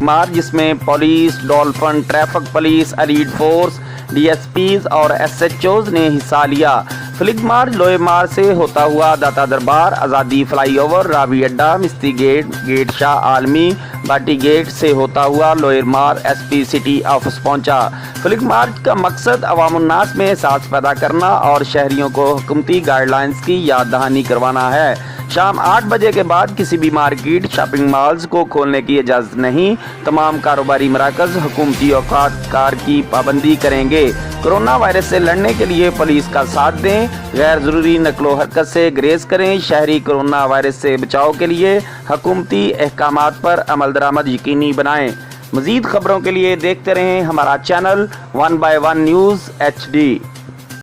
مارچ جس میں police, Dolphin, traffic police, elite force, D S Ps اور ایس ایچ اوز نے حصہ لیا۔ فلیگ مارچ لوئے مار سے ہوتا ہوا داتا دربار، آزادی فلائی اوور، راوی اڈا، مستری گیٹ، گیٹ شاہ عالمی، باٹی گیٹ سے ہوتا ہوا لوئے مار ایس پی سٹی آفس پہنچا۔ فلیگ مارچ کا مقصد عوام الناس میں احساس پیدا کرنا اور شہریوں کو حکومتی گائیڈ لائنز کی یاد دہانی کروانا ہے۔ شام 8 بجے کے بعد کسی بھی مارکیٹ، شاپنگ مالز کو کھولنے کی اجازت نہیں۔ تمام کاروباری مراکز حکومتی اوقات کار کی پابندی کریں گے۔ کرونا وائرس سے لڑنے کے لیے پولیس کا ساتھ دیں، غیر ضروری نقل و حرکت سے گریز کریں۔ شہری کرونا وائرس سے بچاؤ کے لیے حکومتی احکامات پر عمل درآمد یقینی بنائیں۔ مزید خبروں کے لیے دیکھتے رہیں ہمارا چینل 1 by 1 نیوز HD۔